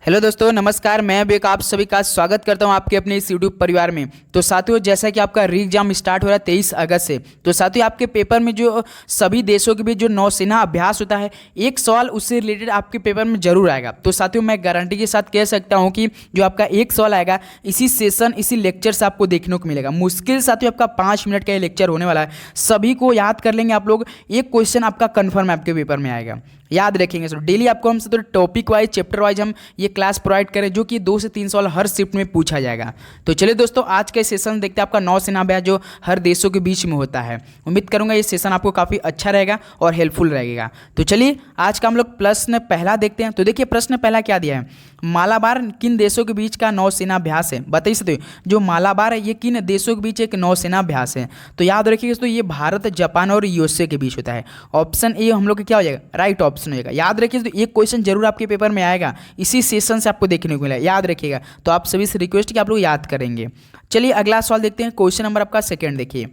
Hello दोस्तों, नमस्कार। मैं अभी आप सभी का स्वागत करता हूं आपके अपने इस यूट्यूब परिवार में। तो साथियों, जैसा कि आपका री एग्जाम स्टार्ट हो रहा है 23 अगस्त से, तो साथियों आपके पेपर में जो सभी देशों के बीच जो नौसेना अभ्यास होता है, एक सवाल उससे रिलेटेड आपके पेपर में जरूर आएगा। तो साथियों, मैं गारंटी के साथ कह सकता हूँ कि जो आपका एक सवाल आएगा इसी सेशन इसी लेक्चर से आपको देखने को मिलेगा। मुश्किल साथियों आपका 5 मिनट का ये लेक्चर होने वाला है। सभी को याद कर लेंगे आप लोग, एक क्वेश्चन आपका कन्फर्म आपके पेपर में आएगा। याद रखेंगे सर, डेली आपको हम तो टॉपिक वाइज चैप्टर वाइज हम ये क्लास प्रोवाइड करें, जो कि 2 से 3 सवाल हर शिफ्ट में पूछा जाएगा। तो चलिए दोस्तों, आज का सेशन देखते हैं आपका नौसेना अभ्यास जो हर देशों के बीच में होता है। उम्मीद करूंगा ये सेशन आपको काफ़ी अच्छा रहेगा और हेल्पफुल रहेगा। तो चलिए आज का हम लोग प्रश्न पहला देखते हैं। तो देखिए प्रश्न पहला क्या दिया है, मालाबार किन देशों के बीच का नौसेना अभ्यास है? बताइए सकते जो मालाबार है ये किन देशों के बीच एक नौसेना अभ्यास है? तो याद रखिएगा दोस्तों, ये भारत, जापान और यूएसए के बीच होता है। ऑप्शन ए हम लोग का क्या हो जाएगा, राइट ऑप्शन हो जाएगा। याद रखिए तो एक क्वेश्चन जरूर आपके पेपर में आएगा, इसी सेशन से आपको देखने को मिला, याद रखिएगा। तो आप सभी से रिक्वेस्ट कि आप लोग याद करेंगे। चलिए अगला सवाल देखते हैं। क्वेश्चन नंबर आपका सेकेंड देखिए,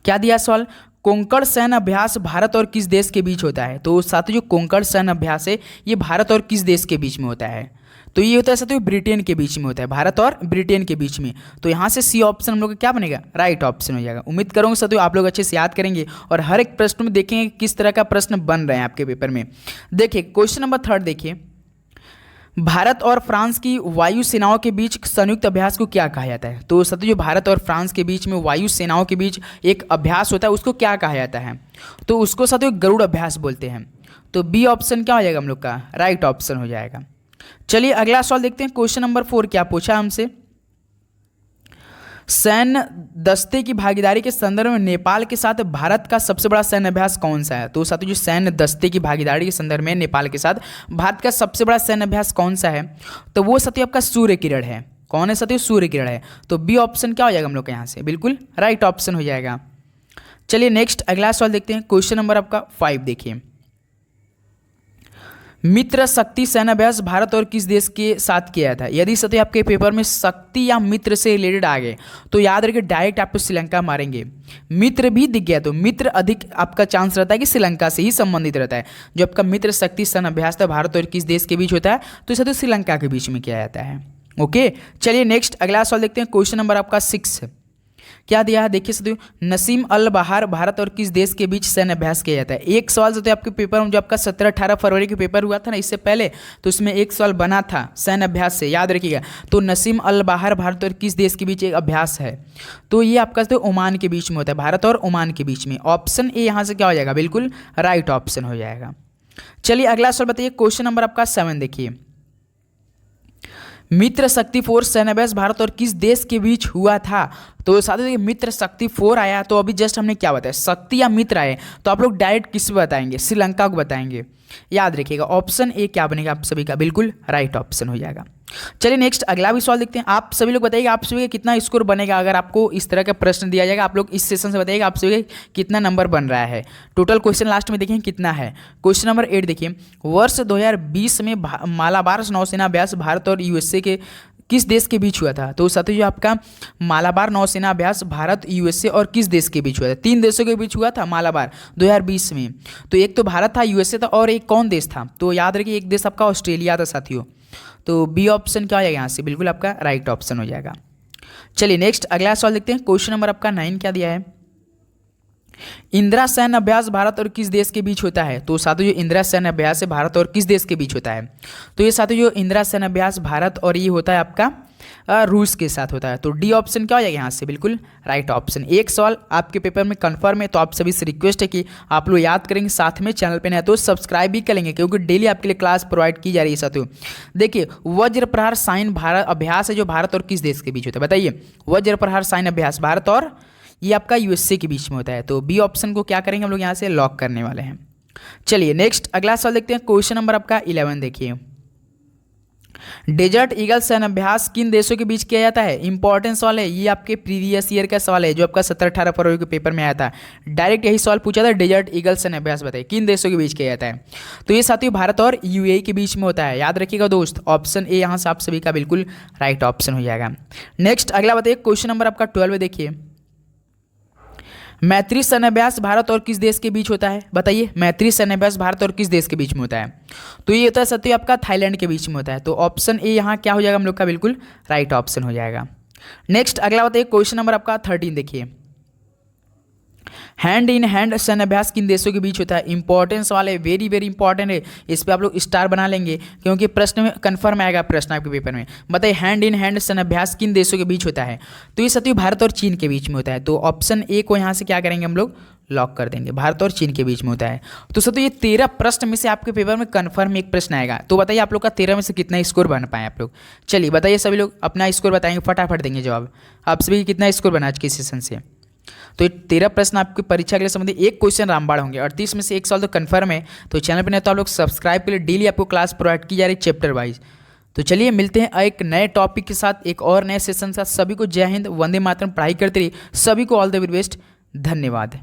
क्या दिया सवाल, कोंकण सैन्य अभ्यास भारत और किस देश के बीच होता है? तो साथियों जो कोंकण सैन्य अभ्यास है ये भारत और किस देश के बीच में होता है? तो ये होता है साथियों ब्रिटेन के बीच में होता है, भारत और ब्रिटेन के बीच में। तो यहाँ से सी ऑप्शन हम लोग का क्या बनेगा, राइट ऑप्शन हो जाएगा। उम्मीद करूँगा साथियों आप लोग अच्छे से याद करेंगे और हर एक प्रश्न में देखेंगे किस तरह का प्रश्न बन रहे हैं आपके पेपर में। देखिए क्वेश्चन नंबर थर्ड देखिए, भारत और फ्रांस की वायु सेनाओं के बीच संयुक्त अभ्यास को क्या कहा जाता है? तो साथियों जो भारत और फ्रांस के बीच में वायु सेनाओं के बीच एक अभ्यास होता है उसको क्या कहा जाता है? तो उसको साथियों गरुड़ अभ्यास बोलते हैं। तो बी ऑप्शन क्या हो जाएगा हम लोग का, राइट ऑप्शन हो जाएगा। चलिए अगला सवाल देखते हैं। क्वेश्चन नंबर 4 क्या पूछा हमसे, सैन्य दस्ते की भागीदारी के संदर्भ में नेपाल के साथ भारत का सबसे बड़ा सैन्य अभ्यास कौन सा है? तो साथियों जो सैन्य दस्ते की भागीदारी के संदर्भ में नेपाल के साथ भारत का सबसे बड़ा सैन्य अभ्यास कौन सा है? तो वो साथियों आपका सूर्य किरण है। कौन है साथियों, सूर्य किरण है। तो बी ऑप्शन क्या हो जाएगा हम लोग का यहाँ से, बिल्कुल राइट ऑप्शन हो जाएगा। चलिए नेक्स्ट अगला सवाल देखते हैं। क्वेश्चन नंबर आपका 5 देखिए, मित्र शक्ति सैन्य अभ्यास भारत और किस देश के साथ किया था? यदि सत्य आपके पेपर में शक्ति या मित्र से रिलेटेड आ गए तो याद रखिए डायरेक्ट आपको श्रीलंका मारेंगे। मित्र भी दिख गया तो मित्र अधिक आपका चांस रहता है कि श्रीलंका से ही संबंधित रहता है। जो आपका मित्र शक्ति सैन्य अभ्यास था भारत और किस देश के बीच होता है? तो इसे तो श्रीलंका के बीच में किया जाता है। ओके चलिए नेक्स्ट अगला सवाल देखते हैं। क्वेश्चन नंबर आपका 6 क्या दिया है, देखिए साथियों, नसीम अल बहार भारत और किस देश के बीच सैन्य अभ्यास किया जाता है? एक सवाल जो आपके पेपर में जो आपका 17-18 फरवरी के पेपर हुआ था ना, इससे पहले तो उसमें एक सवाल बना था सैन्य अभ्यास से, याद रखिएगा। तो नसीम अल बहार भारत और किस देश के बीच एक अभ्यास है? तो ये आपका तो ओमान के बीच में होता है, भारत और ओमान के बीच में। ऑप्शन ए यहाँ से क्या हो जाएगा, बिल्कुल राइट ऑप्शन हो जाएगा। चलिए अगला सवाल बताइए। क्वेश्चन नंबर आपका 7 देखिए, मित्र शक्ति फोर्स सैन्य अभ्यास भारत और किस देश के बीच हुआ था? तो साथियों देखिए मित्र शक्ति 4 आया, तो अभी जस्ट हमने क्या बताया, शक्ति या मित्र आए तो आप लोग डायरेक्ट किस बताएंगे, श्रीलंका को बताएंगे। याद रखिएगा ऑप्शन ए क्या बनेगा आप सभी का, बिल्कुल राइट ऑप्शन हो जाएगा। चलिए नेक्स्ट अगला भी सवाल देखते हैं। आप सभी लोग बताइएगा आप सभी का कितना स्कोर बनेगा अगर आपको इस तरह का प्रश्न दिया जाएगा। आप लोग इस सेशन से बताइएगा आप सभी का कितना नंबर बन रहा है। टोटल क्वेश्चन लास्ट में देखें कितना है। क्वेश्चन नंबर 8 देखिए, वर्ष 2020 में मालाबार नौसेना अभ्यास भारत और यूएसए के किस देश के बीच हुआ था? तो साथियों जो आपका मालाबार नौसेना अभ्यास भारत, यूएसए और किस देश के बीच हुआ था? 3 देशों के बीच हुआ था मालाबार 2020 में। तो एक तो भारत था, यूएसए था और एक कौन देश था? तो याद रखिए एक देश आपका ऑस्ट्रेलिया था साथियों। तो बी ऑप्शन क्या हो जाएगा यहाँ से, बिल्कुल आपका राइट ऑप्शन हो जाएगा। चलिए नेक्स्ट अगला सवाल देखते हैं। क्वेश्चन नंबर आपका 9 क्या दिया है, इंदिरा सैन्य अभ्यास भारत और किस देश के बीच होता है? तो साथियों जो इंदिरा सैन्य अभ्यास है भारत और किस देश के बीच होता है? तो ये साथियों जो इंदिरा सैन्य अभ्यास भारत और ये होता है आपका रूस के साथ होता है। तो डी ऑप्शन क्या हो जाएगा यहाँ से, बिल्कुल राइट ऑप्शन। एक सवाल आपके पेपर में कन्फर्म है, तो आप सभी से रिक्वेस्ट है कि आप लोग याद करेंगे, साथ में चैनल पे नया तो सब्सक्राइब भी करेंगे क्योंकि डेली आपके लिए क्लास प्रोवाइड की जा रही है साथियों। देखिए वज्र प्रहार साइन भारत अभ्यास है जो भारत और किस देश के बीच होता है? बताइए वज्र प्रहार साइन अभ्यास भारत और ये आपका यूएसए के बीच में होता है। तो बी ऑप्शन को क्या करेंगे हम लोग यहाँ से लॉक करने वाले हैं। चलिए नेक्स्ट अगला सवाल देखते हैं। क्वेश्चन नंबर आपका 11 देखिए, डेजर्ट ईगल सैन्य अभ्यास किन देशों के बीच किया जाता है? इंपॉर्टेंट सवाल है, ये आपके प्रीवियस ईयर का सवाल है जो आपका 17-18 फरवरी के पेपर में आया था। डायरेक्ट यही सवाल पूछा था, डेजर्ट ईगल सैन्य अभ्यास बताइए किन देशों के बीच किया जाता है? तो ये साथियों भारत और यूएई के बीच में होता है। याद रखिएगा दोस्त, ऑप्शन ए यहाँ से आप सभी का बिल्कुल राइट ऑप्शन हो जाएगा। नेक्स्ट अगला बताइए। क्वेश्चन नंबर आपका 12 देखिए, मैत्री सैन्य अभ्यास भारत और किस देश के बीच होता है? बताइए, मैत्री सैन्य अभ्यास भारत और किस देश के बीच में होता है? तो ये होता है साथियों आपका थाईलैंड के बीच में होता है। तो ऑप्शन ए यहाँ क्या हो जाएगा हम लोग का? बिल्कुल राइट ऑप्शन हो जाएगा। नेक्स्ट अगला बताइए, क्वेश्चन नंबर आपका 13 देखिए, हैंड इन हैंड सैन्य अभ्यास किन देशों के बीच होता है? इंपॉर्टेंस वाले, वेरी वेरी इंपॉर्टेंट है, इस पे आप लोग स्टार बना लेंगे क्योंकि प्रश्न में कन्फर्म आएगा प्रश्न आपके पेपर में। बताइए, हैंड इन हैंड सैन्य अभ्यास किन देशों के बीच होता है? तो ये साथियों भारत और चीन के बीच में होता है। तो ऑप्शन ए को यहाँ से क्या करेंगे हम लोग? लॉक कर देंगे, भारत और चीन के बीच में होता है। तो साथियों ये 13 प्रश्न में से आपके पेपर में कन्फर्म एक प्रश्न आएगा। तो बताइए आप लोग का 13 में से कितना स्कोर बन पाए आप लोग? चलिए बताइए, सभी लोग अपना स्कोर बताएंगे, फटाफट देंगे जवाब। आप सभी कितना स्कोर बना आज के सेशन से? तो ये 13 प्रश्न आपकी परीक्षा के लिए संबंधित, एक क्वेश्चन रामबाण होंगे, 38 में से एक सवाल तो कन्फर्म है। तो चैनल पर नहीं तो आप लोग सब्सक्राइब के लिए डेली आपको क्लास प्रोवाइड की जा रही है चैप्टर वाइज। तो चलिए मिलते हैं एक नए टॉपिक के साथ, एक और नए सेशन के साथ। सभी को जय हिंद, वंदे मातरम, पढ़ाई करते रहिए, सभी को ऑल द वेरी बेस्ट, धन्यवाद।